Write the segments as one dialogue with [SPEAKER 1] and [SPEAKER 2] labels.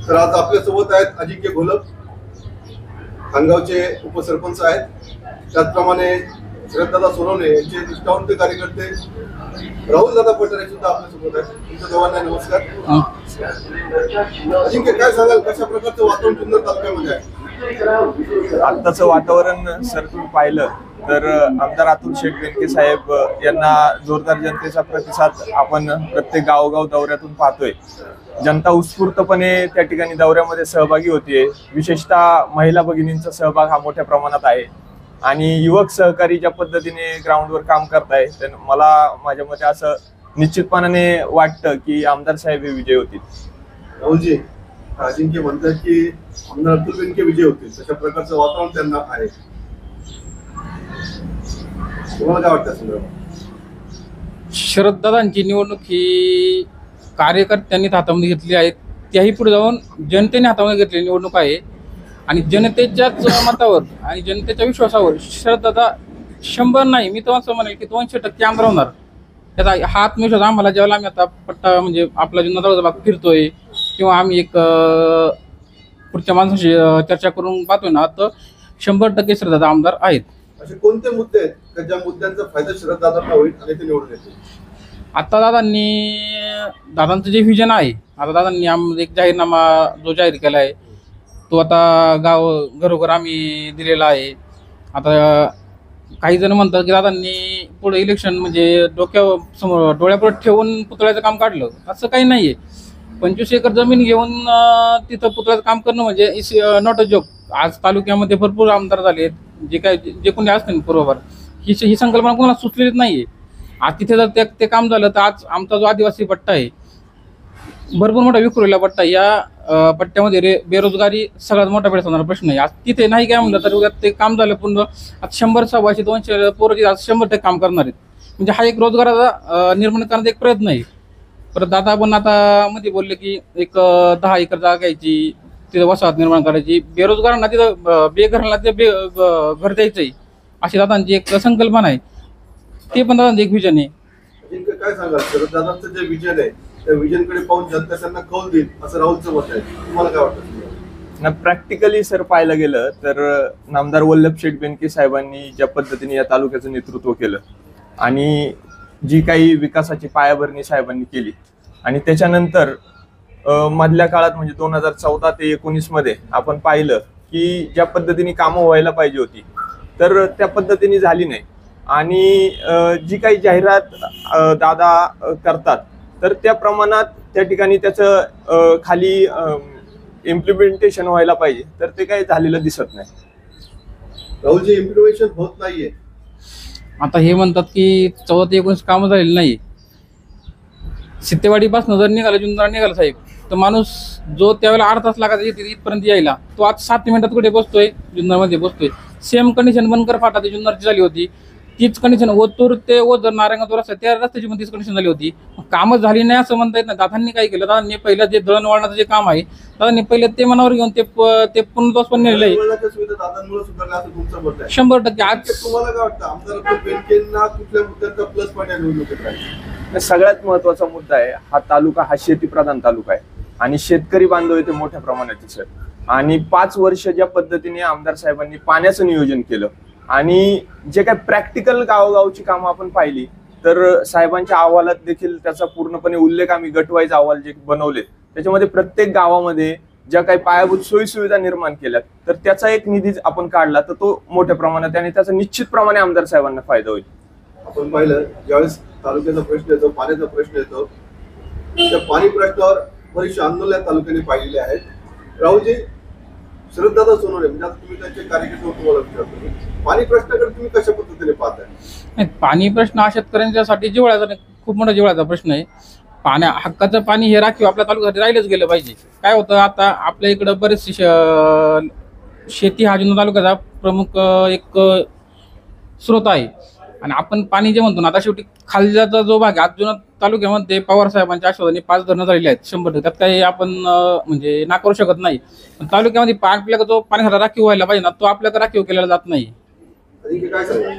[SPEAKER 1] तर आज आपल्यासोबत आहेत अजिंक्य घोलप, खानगावचे उपसरपंच आहेत. त्याचप्रमाणे शरददादा सोनवणे यांचे निष्ठावंत कार्यकर्ते राहुलदादा पठारे सुद्धा आपल्यासोबत आहेत. तुमच्या दोघांना नमस्कार. अजिंक्य, काय सांगाल, कशा प्रकारचं वातावरण जुन्नर तालुक्यामध्ये आहे?
[SPEAKER 2] आत्ताचं वातावरण सर तुम्ही पाहिलं तर आमदार अतुल शेठ बेनके साहेब यांना जोरदार जनतेचा प्रतिसाद आपण प्रत्येक गावोगाव दौऱ्यातून पाहतोय. जनता उत्स्फूर्तपणे त्या ठिकाणी दौऱ्यामध्ये सहभागी होतीये. विशेषतः महिला भगिनींचा सहभाग हा मोठ्या प्रमाणात आहे आणि युवक सहकारी ज्या पद्धतीने ग्राउंडवर काम करताय तर मला माझ्या मते असं निश्चितपणाने वाटतं की आमदार साहेब हे विजय होतील.
[SPEAKER 1] राहुलजी, अजिंक्य म्हणतात की आमदार अतुल बेनके विजय होतील, तशा प्रकारचं वातावरण त्यांना आहे. तुम्हाला काय वाटतं संदर्भात?
[SPEAKER 3] शरददादांची निवडणूक ही कार्यकर्त्यांनी हातामध्ये घेतली आहे, त्याही पुढे जाऊन जनतेने हातामध्ये घेतलेली निवडणूक आहे आणि जनतेच्याच मतावर आणि जनतेच्या विश्वासावर शरददादा 100 नाही, मी तर असं म्हणेल की 200% आमदार होणार. त्याचा हा आत्मविश्वास आम्हाला ज्यावेळेला आम्ही आता पट्टा म्हणजे आपला जुन्नर भाग फिरतोय किंवा आम्ही एक पुढच्या माणसाशी चर्चा करून पाहतोय ना, तर 100% शरददादा आमदार आहेत.
[SPEAKER 1] असे कोणते मुद्दे आहेत का ज्या मुद्द्यांचा फायदा शरददादांना होईल आणि ते निवडून येतील?
[SPEAKER 3] आता दादांचं जे व्हिजन आहे, आता दादांनी एक जाहीरनामा जो जाहीर केला आहे तो आता घरोघर आम्ही दिलेला आहे. आता काही जण म्हणतात की दादांनी पुढे इलेक्शन म्हणजे डोळ्यापुढे ठेवून पुतळ्याचं काम काढलं. असं काही नाहीये. 25 एकर जमीन घेऊन तिथं पुतळ्याचं काम करणं म्हणजे इस नॉट अ जोक. आज तालुक्यामध्ये भरपूर आमदार झाले, जे कोणी असतील बरोबर, ही संकल्पना कोणाला सुचलेलीच नाहीये. आज तिथे जर ते काम झालं तर आज आमचा जो आदिवासी पट्टा आहे, भरपूर मोठा विखुरलेला पट्टा, या पट्ट्यामध्ये बेरोजगारी सगळ्यात मोठा भेडसावणारा प्रश्न आहे. आज तिथे नाही काय म्हणलं तर ते काम झालं पूर्ण. आज 100 सव्वाशे 200 पोरं आज 100% काम करणार आहेत. म्हणजे हा एक रोजगाराचा निर्माण करण्याचा एक प्रयत्न आहे. परत दादा पण आता मध्ये बोलले की एक 10 एकर जागा घ्यायची, तिथं वसाहत निर्माण करायची, बेरोजगारांना तिथं बेघरांना तिथं घर द्यायचंय, अशी दादांची एक संकल्पना आहे. ते पण दादांचं एक विजन आहे.
[SPEAKER 1] काय सांगाल, शरददादांचं जे विजन आहे त्या विजनकडे पाहून जनता त्यांना कौल देईल असं राहुलचं मत आहे. तुम्हाला काय वाटतं?
[SPEAKER 2] ना प्रॅक्टिकली सर पाहायला गेलं तर नामदार वल्लभ शेठ बेनके साहेबांनी ज्या पद्धतीने या तालुक्याचं नेतृत्व केलं आणि जी काही विकासाची पायाभरणी साहेबांनी केली आणि त्याच्यानंतर मधल्या काळात म्हणजे 2014 ते 2019 मध्ये आपण पाहिलं की ज्या पद्धतीने कामं व्हायला पाहिजे होती तर त्या पद्धतीने झाली नाही. आणि जी काही जाहिरात दादा करतात तर त्या प्रमाणात त्या ठिकाणी त्याचं खाली इम्प्लिमेंटेशन व्हायला पाहिजे तर ते काही झालेलं दिसत नाही.
[SPEAKER 1] राहुलजी, इम्प्लिमेंटेशन होत नाहीये.
[SPEAKER 3] आता हे म्हणतात की 14 ते 19 कामं झालेली नाही. सित्तेवाडीपासून जर निघाला साहेब, तर माणूस जो त्यावेळेला 8 तास लागायचा इथपर्यंत यायला, तो आज 7 मिनिटात कुठे बसतोय, जुन्नरमध्ये बसतोय. सेम कंडिशन बनकर फाटा ती जुन्नरची झाली होती, तीच कंडिशन ओतूर ते ओझर नारायणगाव रस्ता त्या रस्त्याची पण तीच कंडिशन झाली होती. कामं झाली नाही असं म्हणता येत नाही. दादांनी काय केलं, दादांनी पहिलं जे दळणवळणाचं जे काम आहे दादांनी पहिले ते मनावर घेऊन ते पूर्णत्वास पण नेलेलं आहे. 100%. आज
[SPEAKER 1] तुम्हाला काय वाटतं, आमदार अतुल बेनकेंना कुठल्या मुद्द्यांचा प्लस पॉईंट आहे निवडणुकीत राहील?
[SPEAKER 2] सगळ्यात महत्वाचा मुद्दा आहे हा तालुका हा शेतीप्रधान तालुका आहे आणि शेतकरी बांधव इथे मोठ्या प्रमाणात सर. आणि 5 वर्ष ज्या पद्धतीने आमदार साहेबांनी पाण्याचं नियोजन केलं आणि जे काही प्रॅक्टिकल गावोगावची कामं आपण पाहिली तर साहेबांच्या अहवालात देखील त्याचा पूर्णपणे उल्लेख आम्ही गटवाईज अहवाल जे बनवले त्याच्यामध्ये प्रत्येक गावामध्ये ज्या काही पायाभूत सोयीसुविधा निर्माण केल्यात तर त्याचा एक निधी आपण काढला तर तो मोठ्या प्रमाणात आणि त्याचा निश्चितप्रमाणे आमदार साहेबांना फायदा होईल.
[SPEAKER 1] आपण पाहिलं ज्यावेळेस तालुक्याचा प्रश्न येतो, पाण्याचा प्रश्न येतो, त्या पाणी प्रश्नावर बरीचशी आंदोलन या तालुक्याने पाहिलेली आहेत. राहुलजी, शरददादा सोनवणे म्हणजे आता तुम्ही त्यांचे कार्यकर्ते तुम्हाला विचारतो, पाणी प्रश्नाकडे तुम्ही कशा पद्धतीने पाहताय?
[SPEAKER 3] पाणी प्रश्न हा शेतकऱ्यांच्यासाठी जिव्हाळ्याचा खूप मोठा जिव्हाळ्याचा प्रश्न आहे. हक्काचं पाणी हे राखीव आपल्या तालुक्यात राहिलंच गेलं पाहिजे. काय होतं, आता आपल्या इकडं बरेचसे शेती हा जुन्नर तालुक्याचा प्रमुख एक स्रोत आहे आणि आपण पाणी जे म्हणतो ना, आता शेवटी खालच्याचा जो भाग आज जुन्नर तालुक्यामध्ये पवार साहेबांच्या आश्वासनाने 5 धरणं झालेली आहेत 100%. त्यात काही आपण म्हणजे नाकारू शकत नाही. पण तालुक्यामध्ये आपल्याला जो पाण्यासाठी राखीव व्हायला पाहिजे ना, तो आपल्याला राखीव केलेला जात नाही.
[SPEAKER 1] काय सांगा?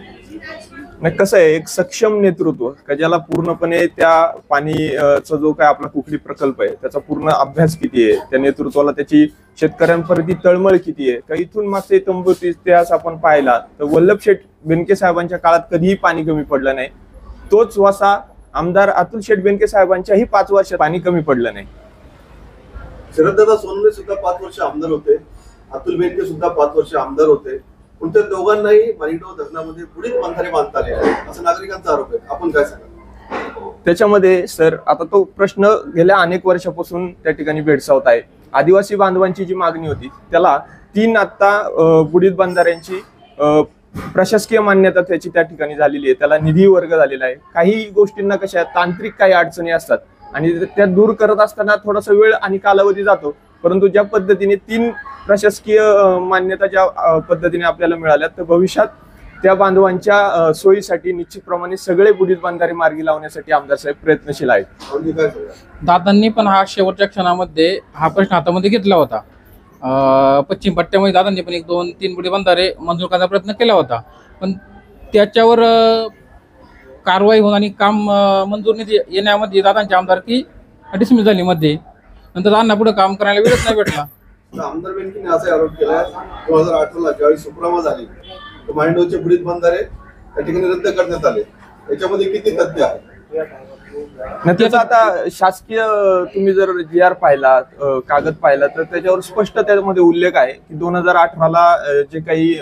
[SPEAKER 2] नाही, कसं आहे, एक सक्षम नेतृत्व का ज्याला पूर्णपणे त्या पाणीचा जो काय आपला कुकडी प्रकल्प आहे त्याचा पूर्ण अभ्यास किती आहे, त्या नेतृत्वाला त्याची शेतकऱ्यांप्रती तळमळ किती आहे का, इथून मागचा इत्थंभूत इतिहास आपण पाहिला तर वल्लभशेठ बेनके साहेबांच्या काळात कधीही पाणी कमी पडलं नाही. तोच वसा आमदार अतुल शेठ बेनके साहेबांच्याही 5 वर्षात पाणी कमी पडलं नाही.
[SPEAKER 1] शरददादा सोनवणे सुद्धा 5 वर्ष आमदार होते, अतुल बेनके सुद्धा 5 वर्ष आमदार होते, पण त्या दोघांनाही माणिकगाव धरणामध्ये पुढील बंधारे बांधता आले आहेत असं नागरिकांचा आरोप आहे. आपण काय सांगा?
[SPEAKER 2] त्याच्यामध्ये सर आता तो प्रश्न गेल्या अनेक वर्षापासून त्या ठिकाणी भेडसावत आहे. आदिवासी बांधवांची जी मागणी होती त्याला 3 आता बुडीत बंधाऱ्यांची प्रशासकीय मान्यता त्याची त्या ठिकाणी झालेली आहे, त्याला निधी वर्ग झालेला आहे. काही गोष्टींना कशा तांत्रिक काही अडचणी असतात आणि त्या दूर करत असताना थोडासा वेळ आणि कालावधी जातो, परंतु ज्या पद्धतीने 3 प्रशासकीय मान्यता ज्या पद्धतीने आपल्याला मिळाल्या तर भविष्यात त्या बांधवांच्या सोयीसाठी निश्चितप्रमाणे सगळे बुडीत बंधारे मार्गी लावण्यासाठी आमदार साहेब प्रयत्नशील आहेत.
[SPEAKER 1] म्हणजे काय सांगा?
[SPEAKER 3] दादांनी पण हा शेवटच्या क्षणामध्ये हा प्रश्न हातामध्ये घेतला होता. पश्चिम पट्ट्यामध्ये दादांनी पण 1-2-3 बुडी बंधारे मंजूर करण्याचा प्रयत्न केला होता, पण त्याच्यावर कारवाई होऊन आणि काम मंजूर निधी येण्यामध्ये दादांची आमदारकी डिसमिस झाली मध्ये. नंतर दादांना पुढे काम करायला वेळच नाही भेटला.
[SPEAKER 1] आमदार बेनकेने असा आरोप केला 2018 ज्यावेळी सुप्रमा झाली तर मांडवचे बुडीत बंधारे त्या ठिकाणी रद्द करण्यात आले. याच्यामध्ये किती तथ्य आहे?
[SPEAKER 2] त्याचा आता शासकीय तुम्ही जर GR पाहिला, कागद पाहिला तर त्याच्यावर स्पष्ट त्यामध्ये उल्लेख आहे की 2018ला जे काही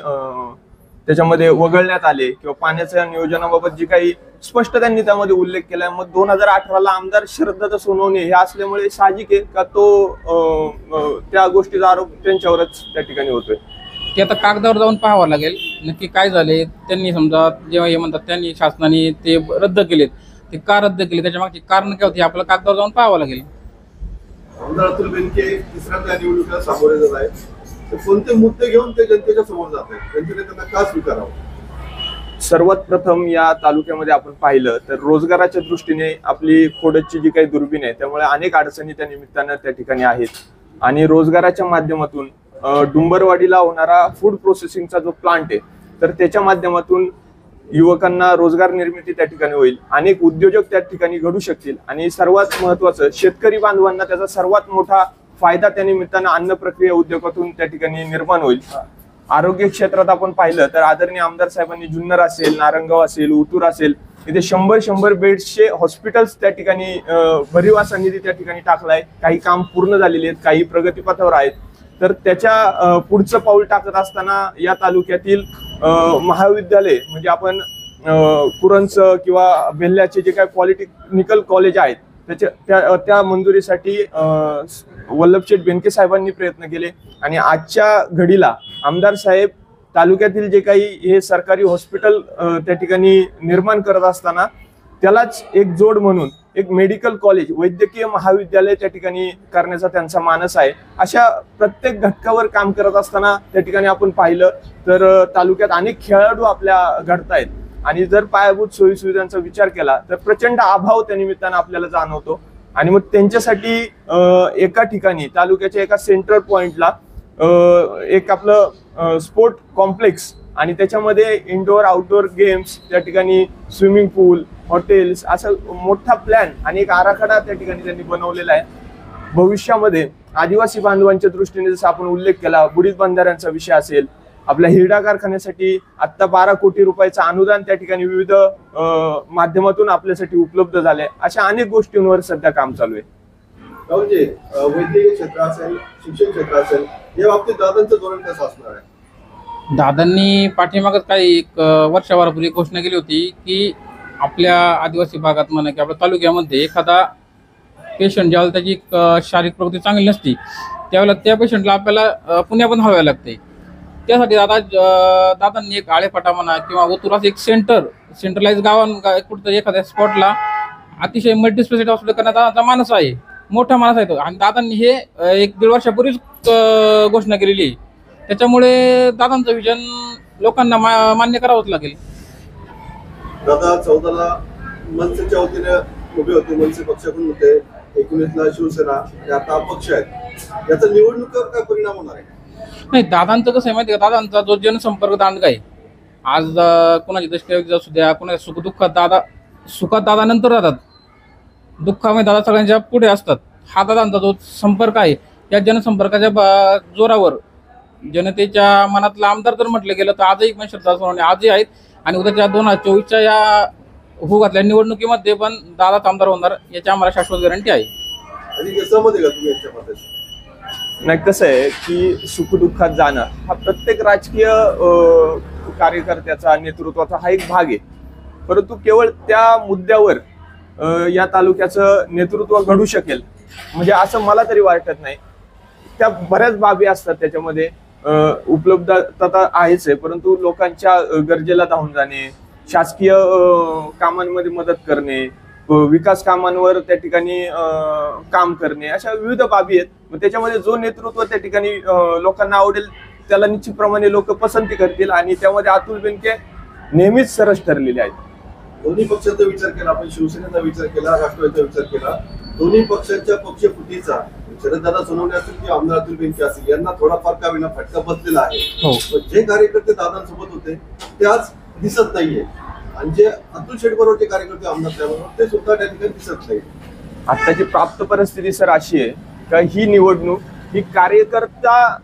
[SPEAKER 2] त्याच्यामध्ये वगळण्यात आले किंवा पाण्याच्या नियोजनाबाबत जी काही स्पष्ट त्यांनी त्यामध्ये उल्लेख केलाय. मग 2018ला आमदार शरददादा सोनवणे हे असल्यामुळे साहजिक आहे का तो त्या गोष्टीचा आरोप त्यांच्यावरच त्या ठिकाणी होतोय.
[SPEAKER 3] ते आता कागदावर जाऊन पाहावं लागेल नक्की काय झाले. त्यांनी समजा जेव्हा हे म्हणतात त्यांनी शासनाने ते रद्द केलेत, ते का रद्द केले, त्याच्या मागची कारण काय होती आपल्याला कागदावर जाऊन पाहावं लागेल.
[SPEAKER 1] आमदार अतुल बेनके तिसऱ्यांदा निवडणुकीला सामोरे जात आहेत, तर कोणते मुद्दे घेऊन ते जनतेच्या समोर जात आहेत, जनतेने त्यांना का स्वीकारावं?
[SPEAKER 2] सर्वात प्रथम या तालुक्यामध्ये आपण पाहिलं तर रोजगाराच्या दृष्टीने आपली खोडदची जी काही दुर्बीण आहे त्यामुळे अनेक अडचणी त्या निमित्तानं त्या ठिकाणी आहेत आणि रोजगाराच्या माध्यमातून डुंबरवाडीला होणारा फूड प्रोसेसिंगचा जो प्लांट आहे तर त्याच्या माध्यमातून युवकांना रोजगार निर्मिती त्या ठिकाणी होईल, अनेक उद्योजक त्या ठिकाणी घडू शकतील आणि सर्वात महत्वाचं शेतकरी बांधवांना त्याचा सर्वात मोठा फायदा त्या निमित्तानं अन्न प्रक्रिया उद्योगातून त्या ठिकाणी निर्माण होईल. आरोग्य क्षेत्रात आपण पाहिलं तर आदरणीय आमदार साहेबांनी जुन्नर असेल, नारंगाव असेल, उतूर असेल इथे 100 बेड्सचे हॉस्पिटल्स त्या ठिकाणी भरीव असा निधी त्या ठिकाणी टाकलाय. काही काम पूर्ण झालेले आहेत, काही प्रगतीपथावर आहेत. तर त्याच्या पुढचं पाऊल टाकत असताना या तालुक्यातील महाविद्यालय म्हणजे आपण कुरणचं किंवा बेल्ल्याचे जे काही पॉलिटेक्निकल कॉलेज आहेत त्या मंजुरीसाठी वल्लभशेठ बेनके साहेबांनी प्रयत्न केले आणि आजच्या घडीला आमदार साहेब तालुक्यातील जे काही हे सरकारी हॉस्पिटल त्या ठिकाणी निर्माण करत असताना त्यालाच एक जोड म्हणून एक मेडिकल कॉलेज वैद्यकीय महाविद्यालय त्या ठिकाणी करण्याचा त्यांचा मानस आहे. अशा प्रत्येक घटकावर काम करत असताना त्या ठिकाणी आपण पाहिलं तर तालुक्यात अनेक खेळाडू आपल्या घडतायत आणि जर पायाभूत सोयीसुविधांचा विचार केला तर प्रचंड अभाव त्या निमित्तानं आपल्याला जाणवतो आणि मग त्यांच्यासाठी एका ठिकाणी तालुक्याच्या एका सेंट्रल पॉइंटला एक आपलं स्पोर्ट कॉम्प्लेक्स आणि त्याच्यामध्ये इंडोर आउटडोर गेम्स त्या ठिकाणी स्विमिंग पूल, हॉटेल्स असा मोठा प्लॅन आणि एक आराखडा त्या ठिकाणी त्यांनी बनवलेला आहे. भविष्यामध्ये आदिवासी बांधवांच्या दृष्टीने जसं आपण उल्लेख केला, बुडीत बंधाऱ्यांचा विषय असेल, आपल्या हिरडा कारखान्यासाठी आता 12 कोटी रुपयाचं अनुदान त्या ठिकाणी विविध माध्यमातून आपल्यासाठी उपलब्ध झालंय. अशा अनेक गोष्टींवर सध्या काम चालू आहे.
[SPEAKER 1] म्हणजे वैद्यकीय क्षेत्र असेल, शिक्षण क्षेत्र असेल, या बाबतीत दादांचं धोरण कसं असणार आहे?
[SPEAKER 3] दादांनी पाठीमागच काही 1 वर्षाभरापूर्वी घोषणा केली होती की आपल्या आदिवासी भागात म्हणा की आपल्या तालुक्यामध्ये एखादा पेशंट ज्यावेळेला त्याची शारीरिक प्रगती चांगली नसती त्यावेळेला त्या पेशंटला आपल्याला पुण्यातून हळवायला लागते. त्यासाठी दादांनी एक आळेफाटा म्हणा किंवा ओतुराचं एक सेंट्रलाइज कुठं एखाद्या स्पॉटला अतिशय मल्टीस्पेशालिटी हॉस्पिटल करण्याचा दादाचा मानस आहे, मोठा मानस आहे तो. आणि दादांनी हे 1-1.5 वर्षापूर्वीच घोषणा केलेली आहे. त्याच्यामुळे दादांचं विजन लोकांना मान्य करावंच लागेल.
[SPEAKER 1] दादा 14ला मनसेच्या वतीने उभे होते, मनसे पक्षाकडून होते, 19ला शिवसेना आणि आता अपक्ष आहेत. याचा निवडणुकीवर काय परिणाम होणार आहे?
[SPEAKER 3] नाही, दादांचं कसं आहे माहिती आहे का, दादांचा जो जनसंपर्क दांडगा आहे आज कोणाची दशक्रिया असू द्या, कोणाच्या सुखात दादा नंतर जातात, दुःखामध्ये दादा सगळ्यांच्या पुढे असतात. हा दादांचा जो संपर्क आहे या जनसंपर्काच्या जोरावर जनतेच्या मनातला आमदार जर म्हटलं गेलं तर आजही श्रद्धा सोनवणे आजही आहेत आणि उद्याच्या 2024च्या या होऊ घातल्या निवडणुकीमध्ये पण दादाच आमदार होणार याची आम्हाला शाश्वत गॅरंटी आहे.
[SPEAKER 1] आणि सहमत आहे का तुम्ही याच्यामध्ये?
[SPEAKER 2] नाही, कसं आहे की सुखदुःखात जाणं हा प्रत्येक राजकीय कार्यकर्त्याचा नेतृत्वाचा हा एक भाग आहे. परंतु केवळ त्या मुद्द्यावर या तालुक्याचं नेतृत्व घडू शकेल म्हणजे असं मला तरी वाटत नाही. त्या बऱ्याच बाबी असतात त्याच्यामध्ये, उपलब्धता आहेच आहे, परंतु लोकांच्या गरजेला धावून जाणे, शासकीय कामांमध्ये मदत करणे, विकास कामांवर त्या ठिकाणी काम करणे, अशा विविध बाबी आहेत. मग त्याच्यामध्ये जो नेतृत्व त्या ठिकाणी लोकांना आवडेल त्याला निश्चितप्रमाणे लोक पसंती करतील आणि त्यामध्ये अतुल बेनके नेहमीच सरस ठरलेले आहेत.
[SPEAKER 1] दोन्ही पक्षाचा विचार केला, आपण शिवसेनेचा विचार केला, राष्ट्रवादीचा विचार केला, दोन्ही पक्षांच्या पक्षफुटीचा शरददादा सोनवणे असतील किंवा आमदार अतुल बेनके असतील यांना थोडाफार का विना फटका बसलेला आहे.
[SPEAKER 3] हो.
[SPEAKER 1] जे कार्यकर्ते दादांसोबत होते ते आज दिसत नाहीये आणि जे अतुल शेठ बरोबरचे कार्यकर्ते आमदार त्याबरोबर ते सुद्धा त्या ठिकाणी दिसत नाही.
[SPEAKER 2] आत्ताची प्राप्त परिस्थिती सर अशी आहे का ही निवडणूक ही कार्यकर्ता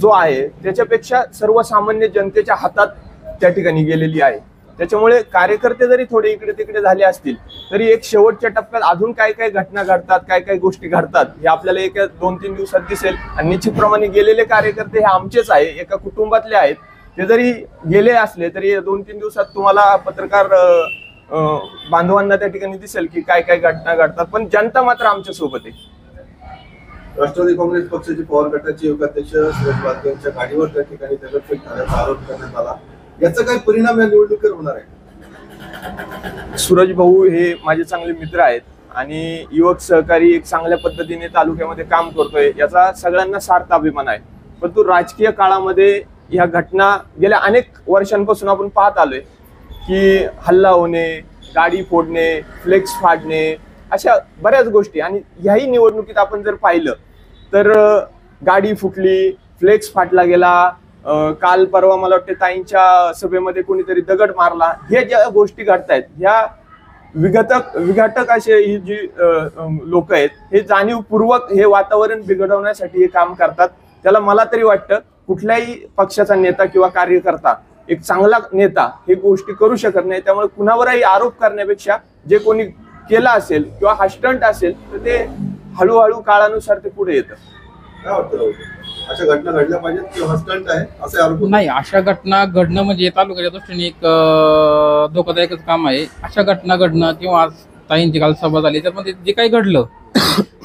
[SPEAKER 2] जो आहे त्याच्यापेक्षा सर्वसामान्य जनतेच्या हातात त्या ठिकाणी गेलेली आहे. त्याच्यामुळे कार्यकर्ते जरी थोडे इकडे तिकडे झाले असतील तरी एक शेवटच्या टप्प्यात अजून काय काय घटना घडतात, काय काय गोष्टी घडतात हे आपल्याला एका 2-3 दिवसात दिसेल. आणि निश्चितप्रमाणे गेलेले कार्यकर्ते हे आमचेच आहे, एका कुटुंबातले आहेत. ते जरी गेले असले तरी 2-3 दिवसात तुम्हाला पत्रकार बांधवांना त्या ठिकाणी दिसेल की काय काय घटना घडतात. पण जनता मात्र आमच्या सोबत आहे.
[SPEAKER 1] राष्ट्रवादी काँग्रेस पक्षाचे पवार गटाचे युगाध्यक्ष सुरेश वाघ यांच्या गाडीवर त्या ठिकाणी दगडफेक झाल्याचा आरोप करण्यात आला. याचा काय परिणाम या निवडणुकीवर होणार आहे?
[SPEAKER 2] सूरज भाऊ हे माझे चांगले मित्र आहेत आणि युवक सहकारी एक चांगल्या पद्धतीने तालुक्यामध्ये काम करतोय याचा सगळ्यांना सार्थ अभिमान आहे. परंतु राजकीय काळामध्ये ह्या घटना गेल्या अनेक वर्षांपासून आपण पाहत आलोय की हल्ला होणे, गाडी फोडणे, फ्लेक्स फाडणे, अशा बऱ्याच गोष्टी. आणि ह्याही निवडणुकीत आपण जर पाहिलं तर गाडी फुटली, फ्लेक्स फाटला गेला, काल परवा मला वाटतं ताईंच्या सभेमध्ये कोणीतरी दगड मारला. हे ज्या गोष्टी घडतायत ह्या विघातक असे ही जी लोक आहेत हे जाणीवपूर्वक हे वातावरण बिघडवण्यासाठी हे काम करतात. त्याला मला तरी वाटतं कुठल्याही पक्षाचा नेता किंवा कार्यकर्ता एक चांगला नेता हे गोष्टी करू शकत नाही. त्यामुळे कुणावरही आरोप करण्यापेक्षा जे कोणी केला असेल किंवा हा स्टंट असेल तर ते हळूहळू काळानुसार ते पुढे येतं.
[SPEAKER 1] काय वाटतं अशा घटना घडल्या पाहिजेत किंवा हा स्टंट आहे असे आरोप?
[SPEAKER 3] नाही, अशा घटना घडणं म्हणजे तालुक्याच्या दृष्टीने एक धोकादायकच काम आहे. अशा घटना घडणं किंवा ताईंची काल सभा झाली त्यामध्ये जे काही घडलं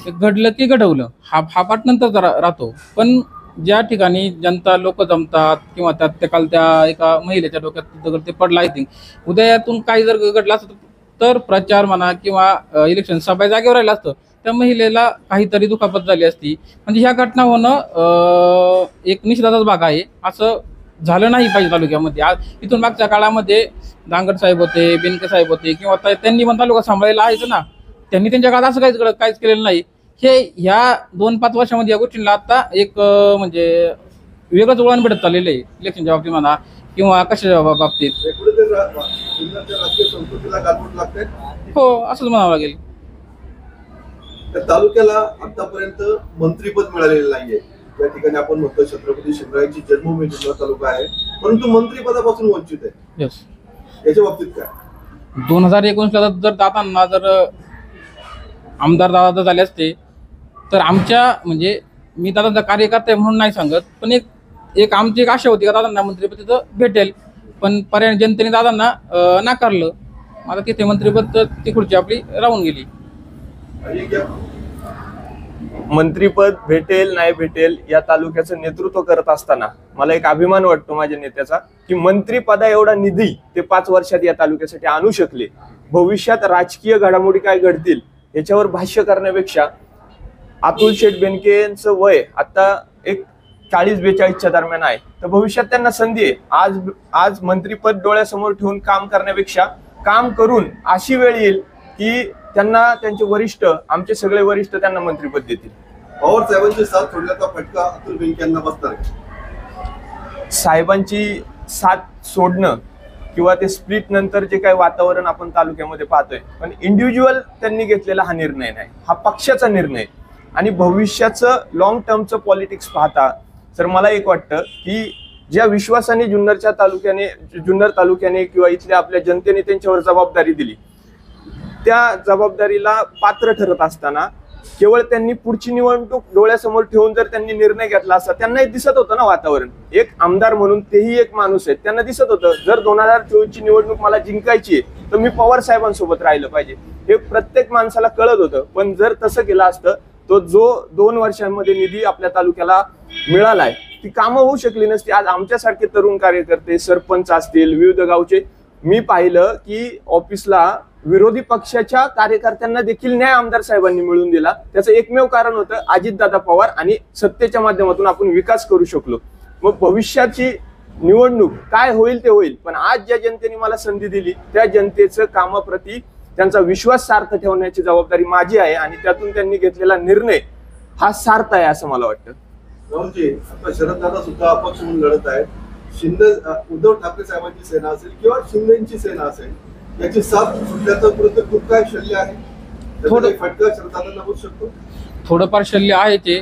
[SPEAKER 3] ते घडलं की घडवलं हा पाठ नंतर राहतो. पण ज्या ठिकाणी जनता लोक जमतात किंवा त्यात काल त्या एका महिलेच्या डोक्यात दगड ते पडला, आय थिंक उद्या यातून काही जर घडलं असतं तर प्रचार म्हणा किंवा इलेक्शन सभा जागेवर राहिलं असतं, त्या महिलेला काहीतरी दुखापत झाली असती. म्हणजे ह्या घटना होणं एक निषेधाचाच भाग आहे. असं झालं नाही पाहिजे तालुक्यामध्ये. आज इथून मागच्या काळामध्ये दांगड साहेब होते, बेनके साहेब होते किंवा त्यांनी पण तालुका सांभाळायला आहेच ना, त्यांनी त्यांच्या काळात असं काहीच केलेलं नाही. हे ह्या 2-5 वर्षामध्ये या गोष्टींना आता एक म्हणजे वेगळंच वळण भेटत चाललेलं आहे. इलेक्शनच्या बाबतीत म्हणा किंवा कशाच्या बाबतीत. हो, असंच म्हणावं लागेल.
[SPEAKER 1] त्या तालुक्याला आतापर्यंत मंत्रीपद मिळालेलं नाहीये. त्या ठिकाणी आपण म्हणतो छत्रपती शिवरायांची जन्मभूमी जिल्हा तालुका आहे, परंतु मंत्रीपदापासून वंचित आहे.
[SPEAKER 3] यस,
[SPEAKER 1] याच्या बाबतीत काय?
[SPEAKER 3] 2019ला जर दादांना जर आमदार दादा झाले असते तर आमच्या म्हणजे मी दादांचा कार्यकर्ता म्हणून नाही सांगत, पण एक आमची एक आशा होती का दादांना मंत्रिपद तिथं भेटेल. पण पर्याय जनतेने दादांना नाकारलं. आता तिथे मंत्रिपद ती खुर्ची आपली राहून गेली.
[SPEAKER 2] मंत्रीपद भेटेल नाही भेटेल या तालुक्याचं नेतृत्व करत असताना मला एक अभिमान वाटतो माझ्या नेत्याचा की मंत्रीपदा एवढा निधी ते 5 वर्षात या तालुक्यासाठी आणू शकले. भविष्यात राजकीय घडामोडी काय घडतील याच्यावर भाष्य करण्यापेक्षा अतुल शेठ बेनके यांचं वय आता एक 40-42च्या दरम्यान आहे, तर भविष्यात त्यांना संधी आहे. आज मंत्रीपद डोळ्यासमोर ठेवून काम करण्यापेक्षा काम करून अशी वेळ येईल की त्यांना त्यांचे वरिष्ठ, आमचे सगळे वरिष्ठ त्यांना मंत्रीपद देतील.
[SPEAKER 1] पवार साहेबांची साथ सोडल्याचा फटका अतुल बेनके यांना बसणार.
[SPEAKER 2] साहेबांची साथ सोडणं किंवा ते स्प्लिट नंतर जे काही वातावरण आपण तालुक्यामध्ये पाहतोय, पण इंडिव्हिज्युअल त्यांनी घेतलेला हा निर्णय नाही, हा पक्षाचा निर्णय. आणि भविष्याचं लॉंग टर्मचं पॉलिटिक्स पाहता तर मला एक वाटतं की ज्या विश्वासाने जुन्नर तालुक्याने किंवा इथल्या आपल्या जनतेने त्यांच्यावर जबाबदारी दिली, त्या जबाबदारीला पात्र ठरत असताना केवळ त्यांनी पुढची निवडणूक डोळ्यासमोर ठेवून जर त्यांनी निर्णय घेतला असता, त्यांनाही दिसत होतं ना वातावरण, एक आमदार म्हणून तेही एक माणूस आहे, त्यांना दिसत होतं जर 2024ची निवडणूक मला जिंकायची आहे तर मी पवार साहेबांसोबत राहिलं पाहिजे, हे प्रत्येक माणसाला कळत होतं. पण जर तसं केलं असतं तो जो 2 वर्षांमध्ये निधी आपल्या तालुक्याला मिळालाय ती कामं होऊ शकली नसती. आज आमच्यासारखे तरुण कार्यकर्ते, सरपंच असतील, विविध गावचे, मी पाहिलं की ऑफिसला विरोधी पक्षाच्या कार्यकर्त्यांना देखील न्याय आमदार साहेबांनी मिळवून दिला. त्याचं एकमेव कारण होतं अजितदादा पवार आणि सत्तेच्या माध्यमातून आपण विकास करू शकलो. मग भविष्याची निवडणूक काय होईल ते होईल, पण आज ज्या जनतेने मला संधी दिली त्या जनतेचं कामाप्रती त्यांचा विश्वास सार्थ ठेवण्याची जबाबदारी माझी आहे आणि त्यातून त्यांनी घेतलेला निर्णय हा सार्थ आहे असं मला वाटतं.
[SPEAKER 1] राहुलजी, आता शरददादा सुद्धा अपक्ष म्हणून लढत आहेत. उद्धव ठाकरे साहेबांची सेना असेल किंवा शिंदेची सेना असेल, याची साथ सुटल्याचं खूप काय शल्य आहे, थोडं फटका शरददादांना होऊ शकतो.
[SPEAKER 3] थोडंफार शल्य आहे ते,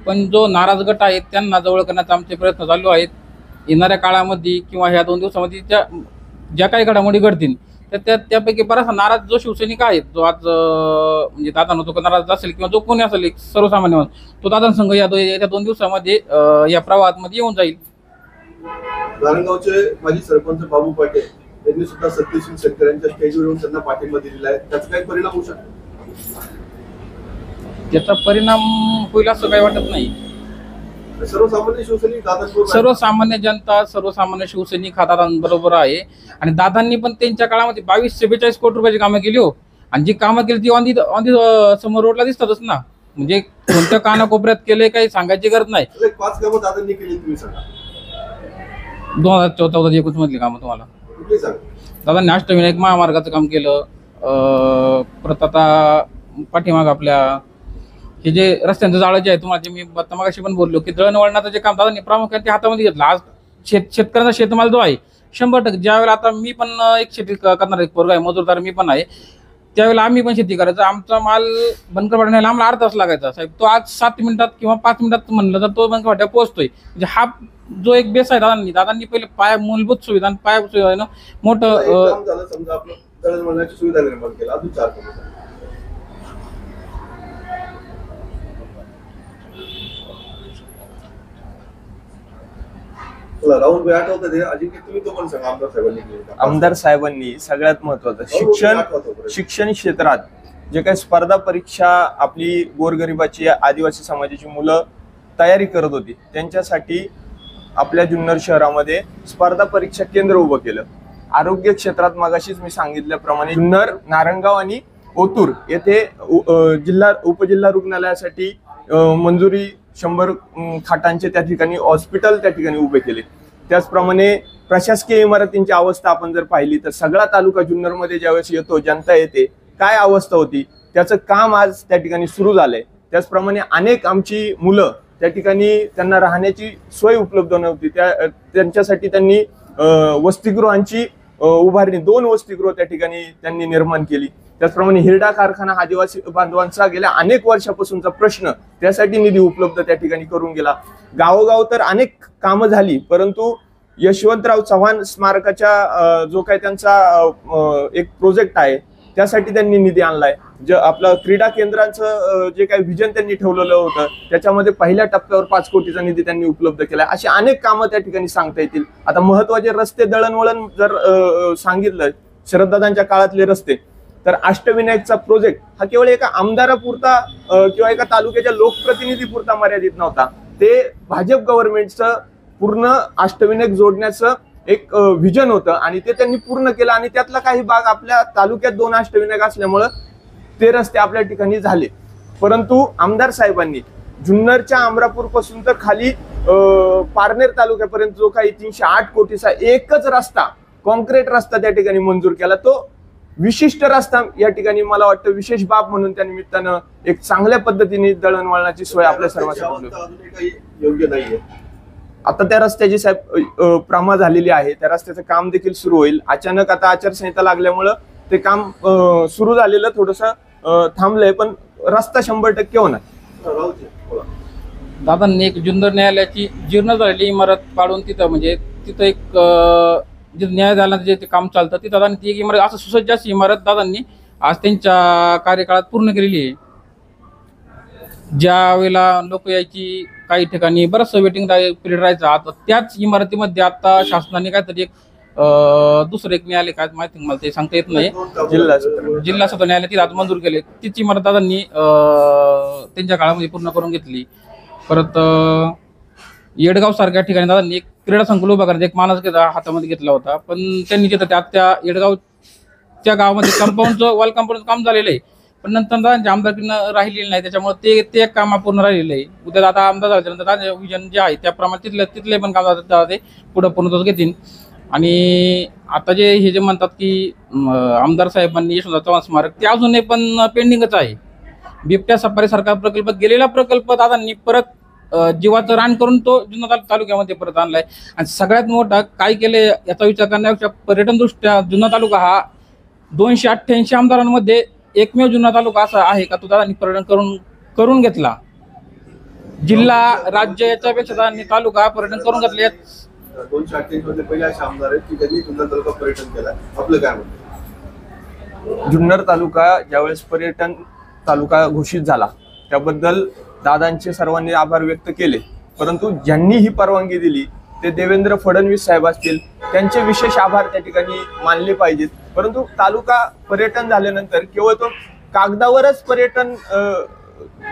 [SPEAKER 3] पण जो नाराज गट आहे त्यांना जवळ करण्याचा आमचे प्रयत्न चालू आहेत. येणाऱ्या काळामध्ये किंवा ह्या 2 दिवसामध्ये ज्या काही घडामोडी घडतील तर त्यापैकी बराचसा नाराज जो शिवसैनिक आहे, जो आज म्हणजे दादा तो नाराज असेल किंवा जो कोणी असेल एक सर्वसामान्य माणूस, तो दादांसंघ या 2 दिवसामध्ये या प्रवाहामध्ये येऊन जाईल.
[SPEAKER 1] नारायणगावचे माजी सरपंच बाबू पाटील यांनी सुद्धा सत्यशील शेतकऱ्यांच्या स्टेजवर येऊन त्यांना पाठिंबा दिलेला आहे, त्याचा काही परिणाम होऊ शकतो?
[SPEAKER 3] त्याचा परिणाम होईल असं काही वाटत नाही.
[SPEAKER 1] सर्वसामान्य शिवसैनिक दादांबरोबर,
[SPEAKER 3] सर्वसामान्य जनता, सर्वसामान्य शिवसैनिक हा दादांबरोबर आहे. आणि दादांनी पण त्यांच्या काळामध्ये 22-42 कोटी रुपयाची कामं केली हो. आणि जी कामं केली ती ऑन दी समोर रोडला दिसतातच ना, म्हणजे कोणत्या कानाकोपऱ्यात केले काही सांगायची गरज नाही.
[SPEAKER 1] 5 कामं दादांनी केली, तुम्ही सांगा.
[SPEAKER 3] 2014-19 मधली कामं तुम्हाला
[SPEAKER 1] कुठली सांगा.
[SPEAKER 3] दादांनी अष्टविनायक महामार्गाचं काम केलं. परत आता पाठीमाग आपल्या हे जे रस्त्यांचं जाळं जे आहे, तुम्हाला जे मी मगाशी पण बोललो की दळणवळणाचं जे काम दादांनी प्रामुख्याने ते हातामध्ये घेतलं. आज शेतकऱ्यांचा शेतमाल जो आहे 100%, ज्यावेळेला आता मी पण एक शेती करणार एक पोरगा आहे, मजूरदार मी पण आहे, त्यावेळेला आम्ही पण शेती करायचं. आमचा माल बनकरवाड्याला आम्हाला अर्धा तास लागायचा साहेब, तो आज 7 मिनिटात किंवा 5 मिनिटात म्हणलं तर तो बनकरवाड्याला पोहोचतोय. म्हणजे हा जो एक बेस आहे दादांनी पहिले मूलभूत सुविधा आणि पायाभूत सुविधा मोठं
[SPEAKER 1] झालं. समजा आपलं दळणवळणाची सुविधा निर्माण केली, अजून 4 कामं. राहुल भाई आठवतं ते अजिंक्य, तुम्ही तो पण सांगा.
[SPEAKER 2] आमदार साहेबांनी सगळ्यात महत्वाचं शिक्षण क्षेत्रात जे काही स्पर्धा परीक्षा आपली गोरगरिबाची आदिवासी समाजाची मुलं तयारी करत होती त्यांच्यासाठी आपल्या जुन्नर शहरामध्ये स्पर्धा परीक्षा केंद्र उभं केलं. आरोग्य क्षेत्रात मगाशीच मी सांगितल्याप्रमाणे जुन्नर, नारायणगाव आणि ओतूर येथे उपजिल्हा रुग्णालयासाठी मंजुरी 100 खाटांचे त्या ठिकाणी हॉस्पिटल त्या ठिकाणी उभे केले. त्याचप्रमाणे प्रशासकीय इमारतींची अवस्था आपण जर पाहिली तर सगळा तालुका जुन्नरमध्ये ज्यावेळेस येतो, जनता येते, काय अवस्था होती त्याचं काम आज त्या ठिकाणी सुरू झालंय. त्याचप्रमाणे अनेक आमची मुलं त्या ठिकाणी त्यांना राहण्याची सोय उपलब्ध नव्हती, त्यांच्यासाठी त्यांनी वसतिगृहांची उभारणी 2 वसतिगृह त्या ठिकाणी त्यांनी निर्माण केली. त्याचप्रमाणे हिरडा कारखाना आदिवासी बांधवांचा गेल्या अनेक वर्षापासूनचा प्रश्न, त्यासाठी निधी उपलब्ध त्या ठिकाणी करून गेला. गावोगाव तर अनेक कामं झाली, परंतु यशवंतराव चव्हाण स्मारकाच्या जो काही त्यांचा एक प्रोजेक्ट आहे त्यासाठी त्यांनी निधी आणलाय. आपलं क्रीडा केंद्राचं जे काही विजन त्यांनी ठेवलेलं होतं त्याच्यामध्ये पहिल्या टप्प्यावर 5 कोटीचा निधी त्यांनी उपलब्ध केलाय. अशी अनेक कामं त्या ठिकाणी सांगता येतील. आता महत्वाचे रस्ते, दळणवळण जर सांगितलं, शरददादांच्या काळातले रस्ते, तर अष्टविनायकचा प्रोजेक्ट हा केवळ एका आमदारापुरता किंवा एका तालुक्याच्या लोकप्रतिनिधीपुरता मर्यादित नव्हता. ते भाजप गव्हर्नमेंटचं पूर्ण अष्टविनायक जोडण्याचं एक विजन होतं आणि ते त्यांनी पूर्ण केलं. आणि त्यातला काही भाग आपल्या तालुक्यात 2 अष्टविनायक असल्यामुळं ते रस्ते आपल्या ठिकाणी झाले. परंतु आमदार साहेबांनी जुन्नरच्या अमरापूर पासून तर खाली पारनेर तालुक्यापर्यंत जो काही 308 कोटीचा एकच रस्ता, कॉन्क्रीट रस्ता त्या ठिकाणी मंजूर केला. तो विशिष्ट रस्ता या ठिकाणी मला वाटतं विशेष बाब म्हणून त्या निमित्तानं एक चांगल्या पद्धतीने दळणवळणाची सोय आपल्या सर्वांसाठी
[SPEAKER 1] योग्य नाहीये.
[SPEAKER 2] आता त्या रस्त्याची साहेब प्रमा झालेली आहे, त्या रस्त्याचं काम देखील सुरू होईल. अचानक आता आचारसंहिता लागल्यामुळं ते काम सुरू झालेलं थोडंसं थांबलंय, पण रस्ता 100% होणार.
[SPEAKER 1] राहुलजी बोला.
[SPEAKER 3] दादांनी एक जुन्नर न्यायालयाची जीर्ण झालेली इमारत पाडून तिथं म्हणजे तिथं एक जिथं न्यायालयाचं जे ते काम चालतं तिथं दादांनी ती एक इमारत असं सुसज्ज अशी इमारत दादांनी आज त्यांच्या कार्यकाळात पूर्ण केलेली आहे. ज्या वेळेला लोक यायची काही ठिकाणी बरंचसं वेटिंग पिरियड राहायचा, आता त्याच इमारतीमध्ये आता शासनाने काहीतरी एक दुसरं एक न्यायालय काय माहिती मला ते सांगता येत नाही, जिल्हा सत्र न्यायालय तिला आज मंजूर केले. तिची इमारत दादांनी त्यांच्या काळामध्ये पूर्ण करून घेतली. परत येडगाव सारख्या ठिकाणी दादांनी एक क्रीडा संकुल उभा करण्याचा एक मानस हातामध्ये घेतला होता, पण त्यांनी तिथं त्या येडगावच्या गावामध्ये कंपाऊंडचं वॉल कंपाऊंडचं काम झालेलं आहे, पण नंतर दादांच्या आमदारकीनं राहिलेलं नाही, त्याच्यामुळे ते एक काम अपूर्ण राहिलेलं आहे. उद्या आता आमदार झाल्यानंतर दादा विजन जे आहे त्याप्रमाणे तिथले पण काम ते पुढं पूर्णत्वास घेतील. आणि आता हे जे म्हणतात की आमदार साहेबांनी यशवंतराव चव्हाण स्मारक ते अजूनही पण पेंडिंगच आहे. बिबट्या सफारी सारखा प्रकल्प गेलेला प्रकल्प दादांनी परत जीवाचं रान करून तो जुन्नर तालुक्यामध्ये परत आणलाय. आणि सगळ्यात मोठा काय केले याचा विचार करण्यापेक्षा पर्यटन दृष्ट्या जुन्नर तालुका हा 288 आमदारांमध्ये एकमेव जुन्नर तालुका असा आहे का तो दादांनी पर्यटन करून घेतला. जिल्हा राज्य याच्यापेक्षा दादांनी तालुका पर्यटन करून घेतले.
[SPEAKER 1] 288 मध्ये पहिले असे आमदार आहेत की त्यांनी जुन्नर तालुका पर्यटन केला. आपलं काय म्हणतं?
[SPEAKER 2] जुन्नर तालुका ज्यावेळेस पर्यटन तालुका घोषित झाला त्याबद्दल दादांचे सर्वांनी आभार व्यक्त केले, परंतु ज्यांनी ही परवानगी दिली ते देवेंद्र फडणवीस साहेब असतील, त्यांचे विशेष आभार त्या ठिकाणी मानले पाहिजेत. परंतु तालुका पर्यटन झाल्यानंतर केवळ तो कागदावरच पर्यटन